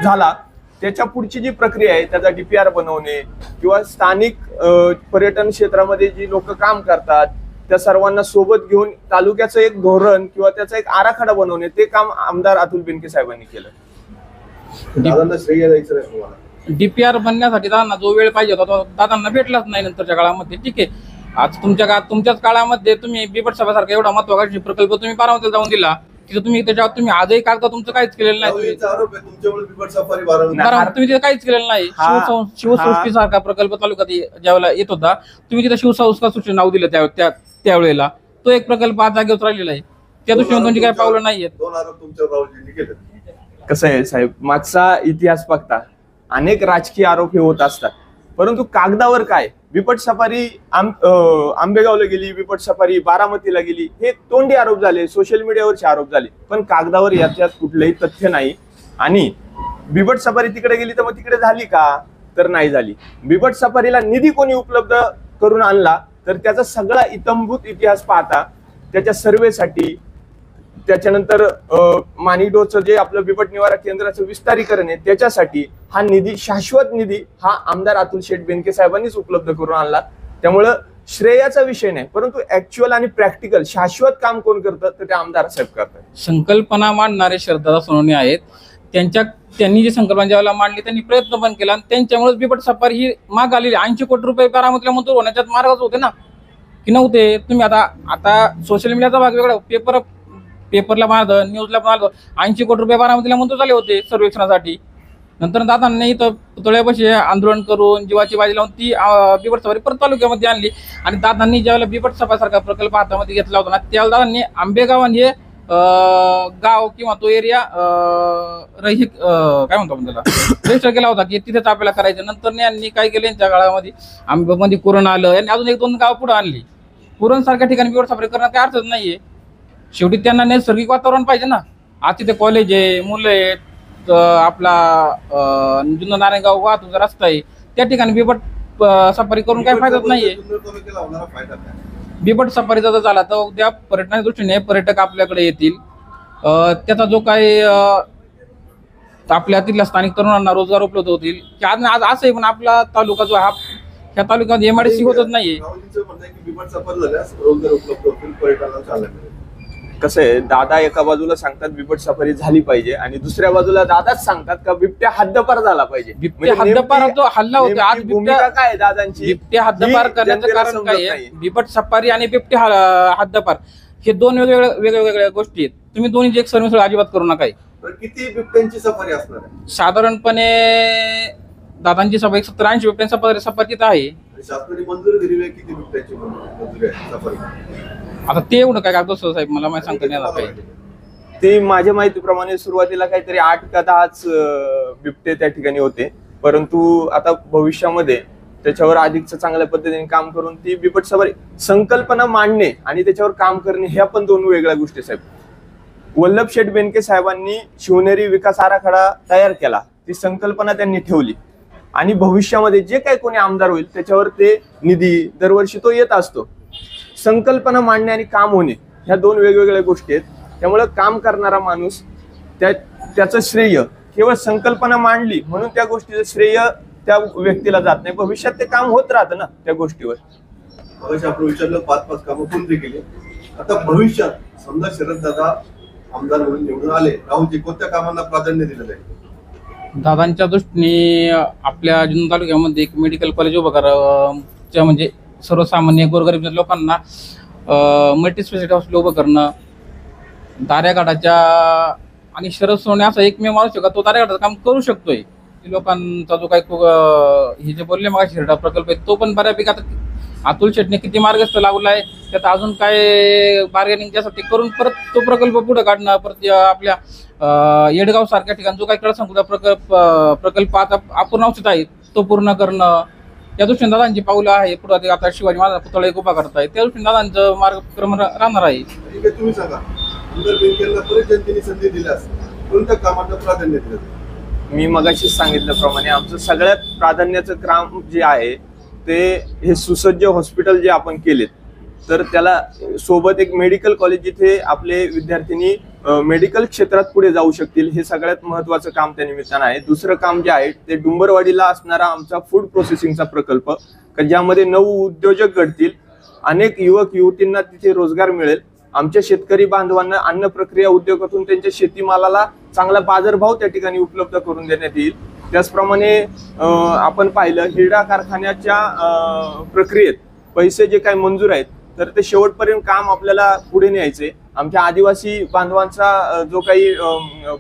[SPEAKER 2] झाला, त्याच्या पुढची जी प्रक्रिया आहे त्याचा DPR बनवणे किंवा स्थानिक पर्यटन क्षेत्रामध्ये जी लोक काम करतात त्या सर्वांना सोबत घेऊन तालुक्याचं एक धोरण किंवा त्याचा एक आराखडा बनवणे ते काम आमदार अतुल बेनके साहेबांनी केलं.
[SPEAKER 1] दादांना श्रेय द्यायचं नाही तुम्हाला.
[SPEAKER 3] DPR बनण्यासाठी दादांना जो वेळ पाहिजे होता तो दादांना भेटलाच नाही नंतरच्या काळामध्ये. ठीक आहे, आज तुमच्याच काळामध्ये तुम्ही बिबट सभासारखा एवढा महत्वाकांक्षी प्रकल्प तुम्ही बारामतीला जाऊन दिला, तिथं त्याच्यावर तुम्ही आजही कागद तुमचं काहीच केलेलं नाही. तुम्ही तिथे काहीच केलेलं नाही. शिवसृष्टी सारखा प्रकल्प तालुक्यात ज्यावेळेला येत होता तुम्ही तिथे शिवसृष्टी नाव दिलं त्यावेळेला, तो एक प्रकल्प आज जागेवर राहिलेला आहे. त्या दृष्टीने तुमची काही पावलं नाहीयेत.
[SPEAKER 1] 2 आरोप तुमच्यावर राहुलजींनी केले.
[SPEAKER 2] कसं आहे साहेब, मागचा इतिहास बघता अनेक राजकीय आरोप हे होत असतात, परंतु कागदावर काय बिबट सफारी आंबेगावला गेली, बिबट सफारी बारामतीला गेली, हे तोंडी आरोप झाले, सोशल मीडियावरचे आरोप झाले, पण कागदावर याच्यात कुठलंही तथ्य नाही. आणि बिबट सफारी तिकडे गेली तर मग तिकडे झाली का, तर नाही झाली. बिबट सफारीला निधी कोणी उपलब्ध करून आणला तर त्याचा सगळा इत्थंभूत इतिहास पाहता त्याच्या सर्वेसाठी, त्याच्यानंतर माणिकडोचं जे आपलं बिबट निवारा केंद्राचं विस्तारीकरण आहे त्याच्यासाठी हा निधी, शाश्वत निधी हा आमदार अतुल शेठ बेनके साहेबांनीच उपलब्ध करून आणला. त्यामुळं श्रेयाचा विषय नाही, परंतु ऍक्च्युअल आणि प्रॅक्टिकल शाश्वत काम कोण करतं तर ते आमदार साहेब करतात.
[SPEAKER 3] संकल्पना मांडणारे श्रद्धा सोनवणे आहेत, त्यांनी जी संकल्पना ज्यावेळेला मांडली त्यांनी प्रयत्न पण केला आणि त्यांच्यामुळे बिबट सफारी ही माग आलेली. 80 कोटी रुपये बारामतीला मंजूर होण्याच्यात मार्गच होते ना की नव्हते. तुम्ही आता सोशल मीडियाचा भाग वेगळा, पेपरला मारलं, न्यूजला मारलं, 80 कोटी रुपये बारामतीला मंजूर झाले होते सर्वेक्षणासाठी. नंतर दादांनी इथं पुतळ्यापाशी आंदोलन करून जीवाची बाजी लावून ती बिबट सफारी परत तालुक्यामध्ये आणली. आणि दादांनी ज्यावेळेला बिबट सफारीसारखा प्रकल्प हातामध्ये घेतला होता ना त्यावेळेला दादांनी आंबेगाव आणि हे गाव किंवा तो एरिया काय म्हणतो आपण त्याला रजिस्टर केला होता की तिथेच आपल्याला करायचं. नंतर यांनी काय केलं यांच्या काळामध्ये आंबेमध्ये कुरण आलं, यांनी अजून 1-2 गाव पुढे आणली. कुरण सारख्या ठिकाणी बिबट सफारी करण्यात काही अर्थच नाहीये. शेवटी त्यांना नैसर्गिक वातावरण पाहिजे ना. आज तिथे कॉलेज आहे, मुलं आहेत, आपला जुन्नर नारायणगाव वाहतूक रस्ता आहे, त्या ठिकाणी बिबट सफारी करून काही फायदाच नाहीये. बिबट सफारीचा जर झाला तर उद्या पर्यटनाच्या दृष्टीने पर्यटक आपल्याकडे येतील. त्याचा जो काही आपल्या तिथल्या स्थानिक तरुणांना रोजगार उपलब्ध होतील. आज असं आहे पण आपला तालुका जो हा ह्या तालुक्यात MIDC होतच नाहीये.
[SPEAKER 2] कसं आहे, दादा एका बाजूला सांगतात बिबट सफारी झाली पाहिजे आणि दुसऱ्या बाजूला दादाच सांगतात का बिबट्या हद्दपार झाला पाहिजे.
[SPEAKER 3] बिबट्या हद्दपार जो हल्ला होता आज
[SPEAKER 2] भूमिका काय दादांची,
[SPEAKER 3] बिबट्या हद्दपार करण्याचं कारण काय आहे? बिबट सफारी आणि बिबट्या हद्दपार हे 2 वेगवेगळ्या गोष्टी आहेत. तुम्ही दोन्ही एक सर्व अजिबात करू नका.
[SPEAKER 1] किती बिबट्यांची सफारी असणार आहे?
[SPEAKER 3] साधारणपणे दादांची सफारी 70-80 बिबट्यांची सफारी तिथं आहे.
[SPEAKER 1] आणि शासनाने मंजुरी दिलेली आहे, किती बिबट्याची मंजुरी आहे सफारी?
[SPEAKER 3] आता ते एवढं काय करतो साहेब, मला माहिती सांगता नाही येणार काही.
[SPEAKER 2] ते माझ्या माहितीप्रमाणे सुरुवातीला काहीतरी 8 का 10च बिबटे त्या ठिकाणी होते, परंतु आता भविष्यामध्ये त्याच्यावर अधिकच चांगल्या पद्धतीने काम करून ती बिबट सफारी संकल्पना मांडणे आणि त्याच्यावर काम करणे ह्या पण दोन वेगळ्या गोष्टी साहेब. वल्लभ शेठ बेनके साहेबांनी शिवनेरी विकास आराखडा तयार केला, ती संकल्पना त्यांनी ठेवली आणि भविष्यामध्ये जे काही कोणी आमदार होईल त्याच्यावर ते निधी दरवर्षी तो येत असतो. संकल्पना मांडणे आणि काम होणे ह्या दोन वेगवेगळ्या गोष्टी आहेत. त्यामुळे काम करणारा माणूस त्याचं श्रेय केवळ संकल्पना मांडली म्हणून त्या गोष्टीचं श्रेय त्या व्यक्तीला जात नाही, भविष्यात ते काम होत राहतं ना त्या गोष्टीवर.
[SPEAKER 1] मगाशी आपण विचारलं 5-5 कामं कोणती केली. आता भविष्यात समजा शरददादा आमदार म्हणून निवडून आले, राहुलजी कोणत्या कामांना प्राधान्य दिलं जाईल?
[SPEAKER 3] दादांच्या दृष्टीने आपल्या जुन्नर तालुक्यामध्ये एक मेडिकल कॉलेज उभं करायचं, म्हणजे सर्वसामान्य गोरगरीब लोकांना मल्टी स्पेशालिटी हॉस्पिटल उभं करणं. दाऱ्याघाटाच्या आणि शरद सोने असा एकमेव माणूस आहे का तो दाऱ्याघाटाचं काम करू शकतोय. लोकांचा जो काही हे जे बोलले मग शिरडा प्रकल्प आहे तो पण बऱ्यापैकी आता अतुल शेटने किती मार्गस्थ लावलाय, त्यात अजून काय बार्गेनिंग त्यासाठी करून परत तो प्रकल्प पुढे काढणं. परत आपल्या येडगाव सारख्या ठिकाणी जो काही कळसंकुटा प्रकल्प आता अपूर्णावस्थित आहे तो पूर्ण करणं, त्या दृष्टीने दादांची पावलं आहे. पुढे आता शिवाजी महाराज पुतळा एक उभा करताय, त्या दृष्टीने दादांचं मार्गक्रम राहणार आहे.
[SPEAKER 1] तुम्ही सांगा, आमदार बेनकेंना परत जनतेने संधी दिल्यास कोणत्या कामांना प्राधान्य दिलं?
[SPEAKER 2] मी मगाशीच सांगितल्याप्रमाणे आमचं सगळ्यात प्राधान्याचं काम जे आहे ते हे सुसज्ज हॉस्पिटल जे आपण केलेत, तर त्याला सोबत एक मेडिकल कॉलेज जिथे आपले विद्यार्थिनी मेडिकल क्षेत्रात पुढे जाऊ शकतील, हे सगळ्यात महत्वाचं काम त्या निमित्तानं आहे. दुसरं काम जे आहे ते डुंबरवाडीला असणारा आमचा फूड प्रोसेसिंगचा प्रकल्प, ज्यामध्ये 9 उद्योजक घडतील, अनेक युवक युवतींना तिथे रोजगार मिळेल. आमच्या शेतकरी बांधवांना अन्न प्रक्रिया उद्योगातून त्यांच्या शेतीमालाला चांगला बाजारभाव त्या ठिकाणी उपलब्ध करून देण्यात येईल. त्याचप्रमाणे आपण पाहिलं हिरडा कारखान्याच्या प्रक्रियेत पैसे जे काही मंजूर आहेत तर ते शेवटपर्यंत काम आपल्याला पुढे न्यायचे. आमच्या आदिवासी बांधवांचा जो काही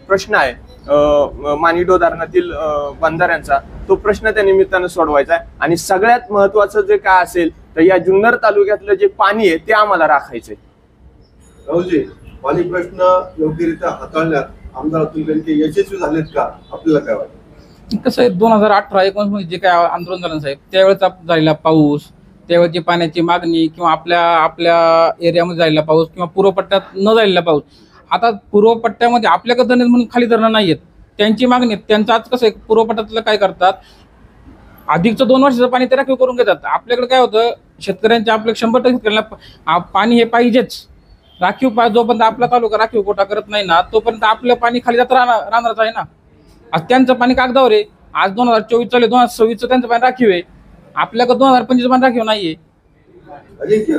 [SPEAKER 2] प्रश्न आहे मानिडो धरणातील बंधाऱ्यांचा, तो प्रश्न त्या निमित्तानं सोडवायचा आहे. आणि सगळ्यात महत्वाचं जे काय असेल तर या जुन्नर तालुक्यातलं जे पाणी आहे ते आम्हाला राखायचंय.
[SPEAKER 1] राहुलजी, पाणी प्रश्न योग्यरित्या हाताळण्यात आमदार अतुल बेनके यशस्वी झालेत का, आपल्याला काय वाटतं?
[SPEAKER 3] कसं आहे 2018-19 मध्ये जे काय आंदोलन झालं साहेब, त्यावेळेचा झालेला पाऊस, त्यावेळेची पाण्याची मागणी किंवा आपल्या एरियामध्ये झालेला पाऊस किंवा पूर्वपट्ट्यात न झालेला पाऊस, आता पूर्वपट्ट्यामध्ये आपल्याकडे धरण म्हणून खाली धरणं नाही आहेत, त्यांची मागणी आहे. त्यांचं आज कसं आहे पूर्वपट्ट्यातलं काय करतात, अधिकचं 2 वर्षाचं पाणी ते राखीव करून घेतात. आपल्याकडे काय होतं, शेतकऱ्यांच्या आपल्या 100% शेतकऱ्यांना पाणी हे पाहिजेच राखीव. जोपर्यंत आपला तालुका राखीव कोटा करत नाही ना तोपर्यंत आपलं पाणी खाली जात राहणारच आहे ना. आज त्यांचं पाणी कागदावर आहे, आज 2024 चालू 2026 त्यांचं पाणी राखीव आहे, आपल्याकडे 2025 पाणी राखीव नाहीये.
[SPEAKER 1] अजिंक्य,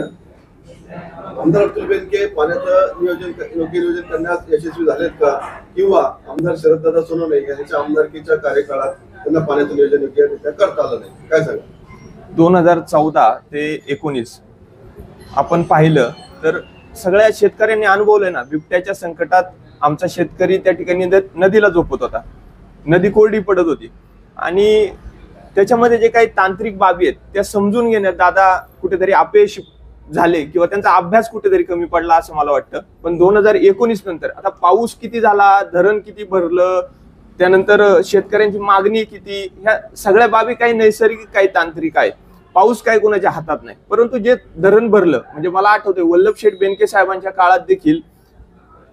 [SPEAKER 1] आमदार अतुल बेनके पाण्याचं योग्य नियोजन करण्यास यशस्वी झालेत का, किंवा आमदार शरददादा सोनवणे यांच्या आमदारकीच्या कार्यकाळात त्यांना पाण्याचं नियोजन योग्यरित्या करता आलं नाही, काय सांगा?
[SPEAKER 2] 2014 ते 19 आपण पाहिलं तर सगळ्या शेतकऱ्यांनी अनुभवलंय ना, बिबट्याच्या संकटात आमचा शेतकरी त्या ठिकाणी नदीला झोपत होता, नदी कोरडी पडत होती. आणि त्याच्यामध्ये जे काही तांत्रिक बाबी आहेत त्या समजून घेण्यात दादा कुठेतरी अपयश झाले किंवा त्यांचा अभ्यास कुठेतरी कमी पडला असं मला वाटतं. पण 2019 नंतर आता पाऊस किती झाला, धरण किती भरलं, त्यानंतर शेतकऱ्यांची मागणी किती, ह्या सगळ्या बाबी काही नैसर्गिक काही तांत्रिक आहे. पाऊस काय कोणाच्या हातात नाही, परंतु जे धरण भरलं, म्हणजे मला आठवतंय वल्लभ शेठ बेनके साहेबांच्या काळात देखील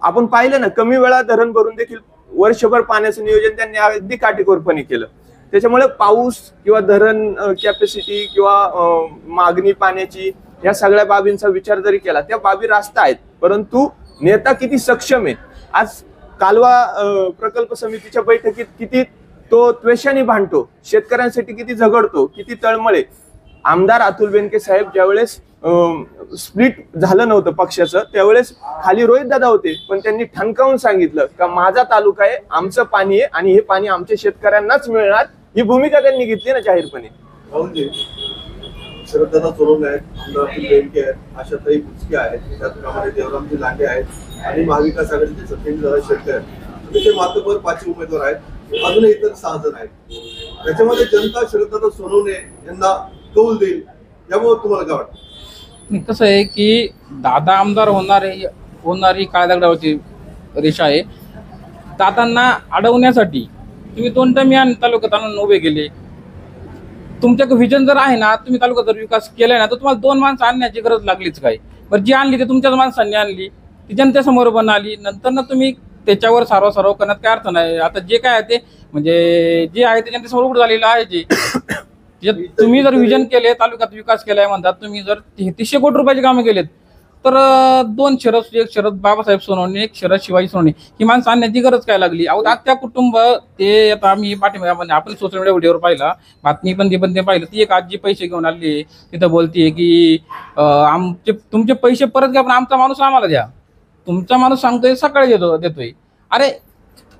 [SPEAKER 2] आपण पाहिलं ना, कमी वेळात धरण भरून देखील वर्षभर पाण्याचं नियोजन त्यांनी अगदी काटेकोरपणे केलं. त्याच्यामुळे पाऊस किंवा धरण कॅपॅसिटी किंवा मागणी पाण्याची या सगळ्या बाबींचा विचार जरी केला, त्या बाबी रास्त आहेत, परंतु नेता किती सक्षम आहे. आज कालवा प्रकल्प समितीच्या बैठकीत किती तो त्वेषाने भांडतो, शेतकऱ्यांसाठी किती झगडतो, किती तळमळे. आमदार अतुल बेनके साहेब ज्यावेळेस स्प्लिट झालं नव्हतं पक्षाचं त्यावेळेस खाली रोहित दादा होते, पण त्यांनी ठणकावून सांगितलं का माझा तालुका आहे, आमचं पाणी आहे आणि हे पाणी आमच्या शेतकऱ्यांनाच मिळणार, ही भूमिका त्यांनी घेतली ना जाहीरपणे.
[SPEAKER 1] राहुलजी, शरददादा सोनवणे आहेत, आमदार अतुल बेनके आहेत, आशाताई बुचके आहेत, त्याचप्रमाणे देवरामजी लांडे आहेत आणि महाविकास आघाडीचे सत्येंद्र शेट्टी आहेत. अतिशय मातबर 5 उमेदवार आहेत, अजूनही इतर 6 जण आहेत. त्याच्यामध्ये जनता शरददादा सोनवणे यांना कौल देईल, याबाबत तुम्हाला काय वाटतं?
[SPEAKER 3] कसं आहे की दादा आमदार होणारी काळ्या दगडावरची रेषा आहे. दादांना अडवण्यासाठी तुम्ही 2 टर्म या तालुक्यात आणून उभे केले. तुमच्याकडे व्हिजन जर आहे ना, तुम्ही तालुक्यात जर विकास केलाय ना, तर तुम्हाला 2 माणसं आणण्याची गरज लागलीच काय. बरं, जी आणली ते तुमच्याच माणसांनी आणली, ती जनतेसमोर पण आली. नंतर ना तुम्ही त्याच्यावर सारव करण्यात काय अर्थ नाही. आता जे काय आहे ते म्हणजे जे आहे ते जनतेसमोर उघड झालेलं आहे. तुम्ही जर व्हिजन केले, तालुक्यात विकास केलाय म्हणतात, तुम्ही जर 3300 कोटी रुपयाचे कामं केलेत, तर 2 शरद, एक शरद बाबासाहेब सोनवणे, एक शरद शिवाजी सोनवणे ही माणसं आणण्याची गरज काय लागली? अहो, त्या कुटुंब ते आता आम्ही पाठीमागे आपण सोशल मीडिया व्हिडिओवर पाहिला, बातमी पण ते पाहिलं, ती एक आजी पैसे घेऊन आली, तिथं बोलतीये की तुमचे पैसे परत घ्या, पण आमचा माणूस आम्हाला द्या. तुमचा माणूस सांगतोय सकाळी देतोय. अरे,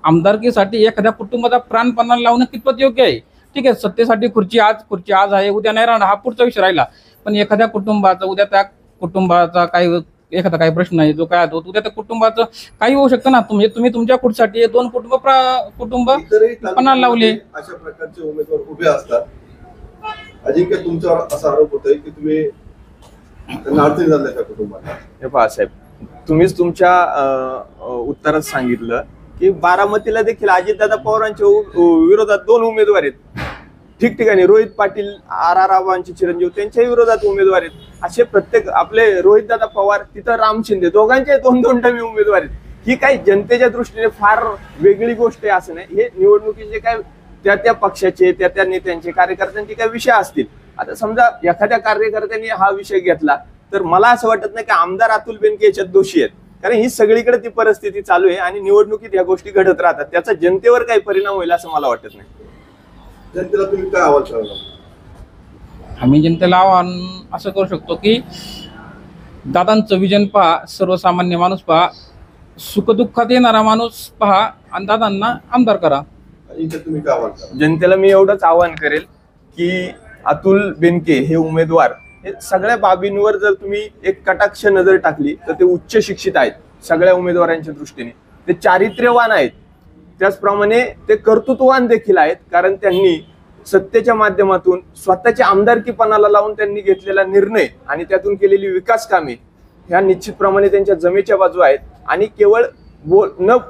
[SPEAKER 3] आमदारकीसाठी एखाद्या कुटुंबाचा प्राणपणाला लावणं कितपत योग्य आहे? ठीक आहे, सत्तेसाठी खुर्ची आज आहे, उद्या नाही राहणार, हा पुढचा विषय राहिला. पण एखाद्या कुटुंबाचा उद्या त्या कुटुंबाचा एखादा काही प्रश्न आहे जो काय होतो, उद्या त्या कुटुंबाचं काही होऊ शकतं ना. तुम्ही तुमच्या कुठसाठी 2 कुटुंब
[SPEAKER 1] इतरही
[SPEAKER 3] पणाला लावले.
[SPEAKER 1] अशा प्रकारचे उमेदवार उभे असतात. अजिंक्य, तुमच्यावर असा आरोप होतोय की तुम्ही त्यांना अडचणी झाल्या त्या कुटुंबाला.
[SPEAKER 2] हे पहा साहेब, तुम्हीच तुमच्या उत्तरात सांगितलं की बारामतीला देखील अजितदादा पवारांच्या विरोधात 2 उमेदवार आहेत. ठिकठिकाणी रोहित पाटील, आबांचे चिरंजीव, त्यांच्याही विरोधात उमेदवार आहेत. असे प्रत्येक आपले रोहितदादा पवार, तिथं राम शिंदे, दोघांचे 2 टर्म उमेदवार आहेत. ही काही जनतेच्या दृष्टीने फार वेगळी गोष्ट आहे असं नाही. हे निवडणुकीचे काय त्या पक्षाचे, त्या नेत्यांचे, कार्यकर्त्यांचे काही विषय असतील. आता समजा एखाद्या कार्यकर्त्यांनी हा विषय घेतला, तर मला असं वाटत नाही की आमदार अतुल बेनके याच्यात दोषी आहेत. कारण ही सगळीकडे ती परिस्थिती चालू आहे आणि निवडणुकीत या गोष्टी घडत राहतात. त्याचा जनतेवर काही परिणाम होईल असं मला वाटत नाही.
[SPEAKER 1] जनतेला तुम्ही काय आवाज करायला?
[SPEAKER 3] आम्ही जनतेला आव्हान असं करू शकतो की दादांचं विजन पहा, सर्वसामान्य माणूस पहा, सुखदुःखात येणारा माणूस पहा आणि दादांना आमदार करा.
[SPEAKER 1] अजिंक्य, तुम्ही काय आवाज करा?
[SPEAKER 2] जनतेला मी एवढंच आवाहन करेल की अतुल बेनके हे उमेदवार हे सगळ्या बाबींवर जर तुम्ही एक कटाक्ष नजर टाकली तर ते उच्च शिक्षित आहेत. सगळ्या उमेदवारांच्या दृष्टीने ते चारित्र्यवान आहेत, त्याचप्रमाणे ते कर्तृत्ववान देखील आहेत. कारण त्यांनी सत्तेच्या माध्यमातून स्वतःच्या आमदारकीपणाला लावून त्यांनी घेतलेला निर्णय आणि त्यातून केलेली विकास कामे ह्या निश्चितप्रमाणे त्यांच्या जमेच्या बाजू आहेत. आणि केवळ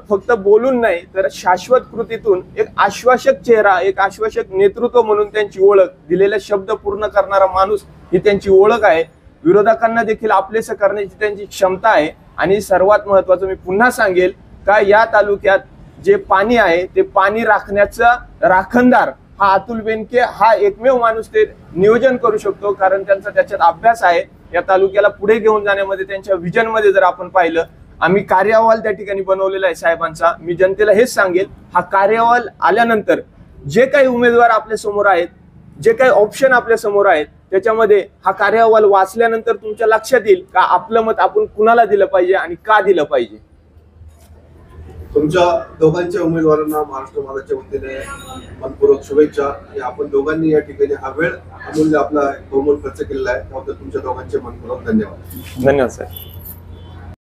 [SPEAKER 2] फक्त बोलून नाही, तर शाश्वत कृतीतून एक आश्वासक चेहरा, एक आश्वासक नेतृत्व म्हणून त्यांची ओळख, दिलेले शब्द पूर्ण करणारा माणूस ही त्यांची ओळख आहे. विरोधकांना देखील आपलेसं करण्याची त्यांची क्षमता आहे. आणि सर्वात महत्वाचं मी पुन्हा सांगेल का या तालुक्यात जे पाणी आहे ते पाणी राखण्याचा राखणदार हा अतुल बेनके हा एकमेव माणूस ते नियोजन करू शकतो. कारण त्यांचा त्याच्यात अभ्यास आहे. या तालुक्याला पुढे घेऊन जाण्यामध्ये त्यांच्या व्हिजन मध्ये जर आपण पाहिलं, आम्ही कार्य अहवाल त्या ठिकाणी बनवलेला आहे साहेबांचा. मी जनतेला हेच सांगेल, हा कार्य अहवाल आल्यानंतर जे काही उमेदवार आपल्या समोर आहेत, जे काही ऑप्शन आपल्या समोर आहेत, त्याच्यामध्ये हा कार्य अहवाल वाचल्यानंतर तुमच्या लक्षात येईल का आपलं मत आपण कुणाला दिलं पाहिजे आणि का दिलं पाहिजे.
[SPEAKER 1] तुमच्या दोघांच्या उमेदवारांना महाराष्ट्र माझाच्या वतीने मनपूर्वक शुभेच्छा. आणि आपण दोघांनी या ठिकाणी हा वेळ अमूल्य आपला बहुमोल खर्च केलेला आहे, त्याबद्दल तुमच्या दोघांचे मनपूर्वक धन्यवाद.
[SPEAKER 2] धन्यवाद साहेब.